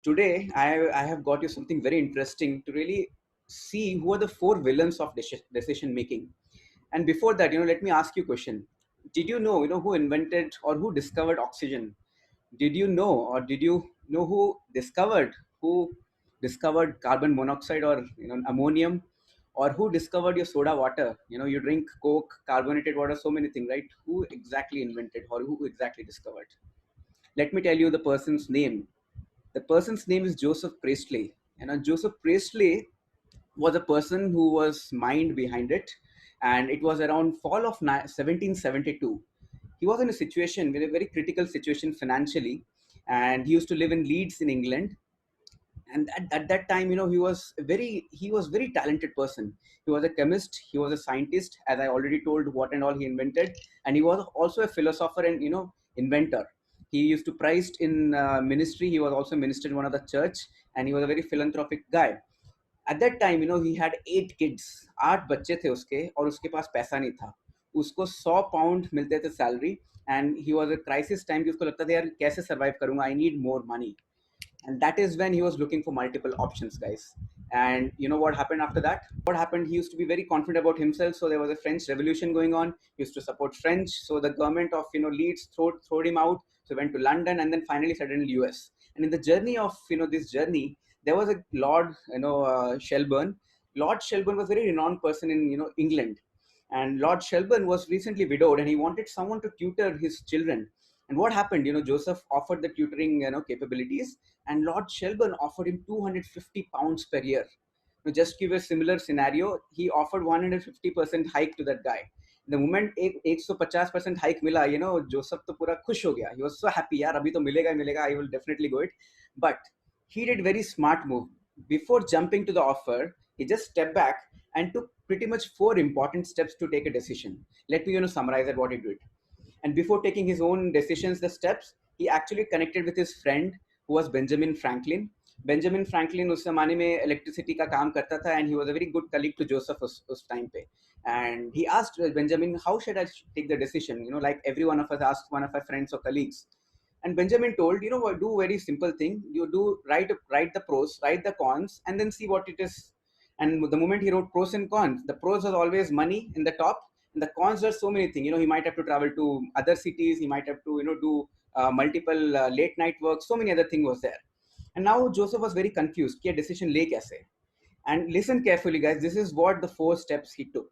Today I have got you something very interesting to really see who are the four villains of decision making. And before that, let me ask you a question. Did you know who invented or who discovered oxygen? Did you know, or did you know who discovered carbon monoxide, or ammonium, or who discovered your soda water? You drink Coke, carbonated water, so many things, right? Who exactly invented, or who exactly discovered? Let me tell you the person's name. The person's name is Joseph Presley. Joseph Presley was a person who was mind behind it, and it was around fall of 1772. He was in a situation, with a very critical situation financially, and he used to live in Leeds in England. And at that time, he was very talented person. He was a chemist, he was a scientist, as I already told what and all he invented, and he was also a philosopher and inventor. He used to priced in ministry. He was also a minister in one of the church, and he was a very philanthropic guy. At that time he had 8 kids, 8 बच्चे थे उसके, और उसके पास पैसा नहीं था. उसको 100 pound मिलते थे salary. And he was a crisis time कि उसको लगता था यार कैसे सर्वाइव करूंगा, I need more money. And that is when he was looking for multiple options, guys. And you know what happened after that? What happened, he used to be very confident about himself. So there was a French revolution going on. He used to support French, so the government of Leeds throwed him out. So he went to London, and then finally settled in the US. And in the journey of this journey, there was a Lord Shelburne. Lord Shelburne was a very renowned person in England. And Lord Shelburne was recently widowed, and he wanted someone to tutor his children. And what happened? Joseph offered the tutoring capabilities, and Lord Shelburne offered him 250 pounds per year. Just give a similar scenario, he offered 150% hike to that guy. The moment 150% hike mila, Joseph to pura khush ho gaya. He was so happy, yaar abhi to milega hi milega, I will definitely go it. But he did very smart move. Before jumping to the offer, he just stepped back and took pretty much four important steps to take a decision. Let me summarize that what he did. And before taking his own decisions, the steps, he actually connected with his friend who was Benjamin Franklin. Benjamin Franklin उस जमाने में electricity का काम करता था, and he was a very good colleague to Joseph उस time पे. And he asked Benjamin, how should I take the decision? Like every one of us asked one of our friends or colleagues. And Benjamin told, what, do very simple thing. You do write the pros, write the cons, and then see what it is. And the moment he wrote pros and cons, the pros was always money in the top, and the cons are so many things. He might have to travel to other cities. He might have to, do multiple late night work. So many other things was there. And now Joseph was very confused. Kya decision le kaise? And listen carefully, guys. This is what the four steps he took.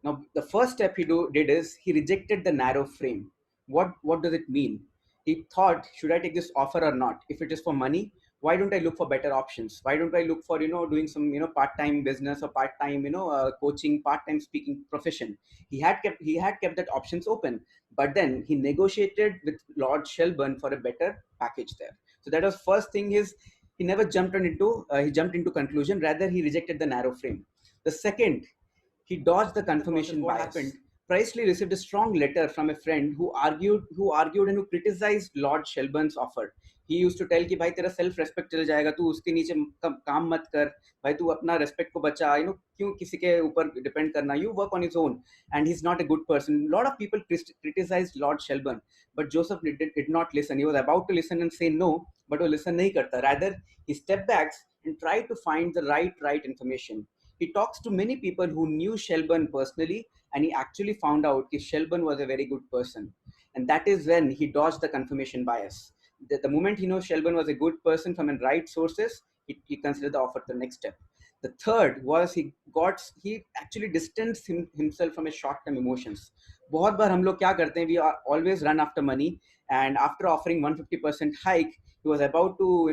Now, the first step did is he rejected the narrow frame. What does it mean? He thought, should I take this offer or not? If it is for money, why don't I look for better options? Why don't I look for doing some part-time business, or part-time coaching, part-time speaking profession? He had kept that options open, but then he negotiated with Lord Shelburne for a better package there. So that was first thing. Is he never jumped into conclusion. Rather, he rejected the narrow frame. The second, he dodged the confirmation bias. What happened? Presley received a strong letter from a friend who argued and who criticized Lord Shelburne's offer. He used to tell कि भाई तेरा self respect चल जाएगा, तू उसके नीचे काम मत कर, भाई तू अपना respect को बचा, क्यों किसी के ऊपर depend करना, you work on his own, and he's not a good person. A lot of people criticized Lord Shelburne, but Joseph did not listen. He was about to listen and say no, but वो listen नहीं करता. Rather, he stepped back and tried to find the right information. He talks to many people who knew Shelburne personally, and he actually found out that Shelburne was a very good person. And that is when he dodged the confirmation bias. The moment he knows Shelburne was a good person from the right sources, he considered the offer the next step. The third was he actually distanced himself from his short-term emotions. बहुत बार हम लोग क्या करते हैं, we are always run after money, and after offering 150% hike, he was about to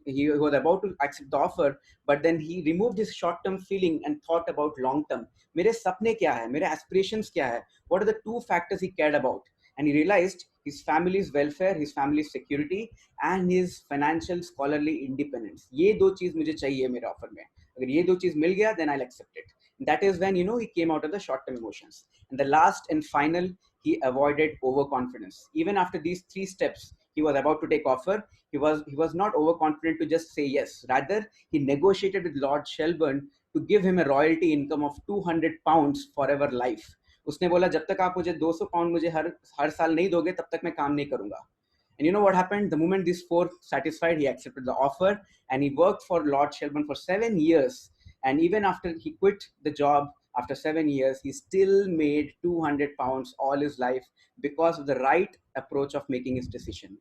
he was about to accept the offer, but then he removed his short term feeling and thought about long term. मेरे सपने क्या है, मेरे aspirations क्या है, what are the two factors he cared about? And he realized his family's welfare, his family's security, and his financial scholarly independence. ये दो चीज मुझे चाहिए मेरे ऑफर में. अगर ये दो चीज मिल गया, then I'll accept it. And that is when he came out of the short term emotions. And the last and final, he avoided overconfidence. Even after these three steps, he was about to take offer. He was not overconfident to just say yes. Rather, he negotiated with Lord Shelburne to give him a royalty income of 200 pounds forever life. उसने बोला जब तक आप मुझे 200 pound मुझे हर हर साल नहीं दोगे, तब तक मैं काम नहीं करूंगा. And you know what happened? The moment these four satisfied, he accepted the offer and he worked for Lord Shelburne for 7 years. And even after he quit the job after 7 years, he still made £200 all his life because of the right approach of making his decision.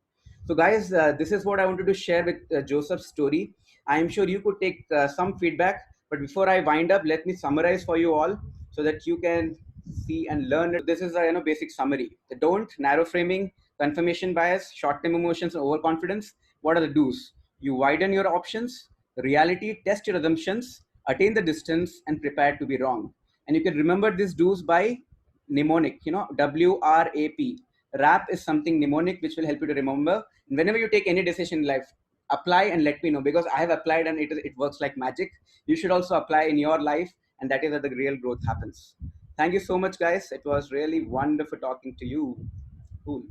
So, guys, this is what I wanted to share with Joseph's story. I am sure you could take some feedback. But before I wind up, let me summarize for you all so that you can see and learn it. This is a basic summary. The don't, narrow framing, confirmation bias, short-term emotions, and overconfidence. What are the do's? You widen your options, reality, test your assumptions, attain the distance, and prepare to be wrong. And you can remember these do's by mnemonic, WRAP. Rap is something mnemonic which will help you to remember. And whenever you take any decision in life, apply and let me know, because I have applied and it works like magic. You should also apply in your life, and that is where the real growth happens. Thank you so much, guys. It was really wonderful talking to you. Cool.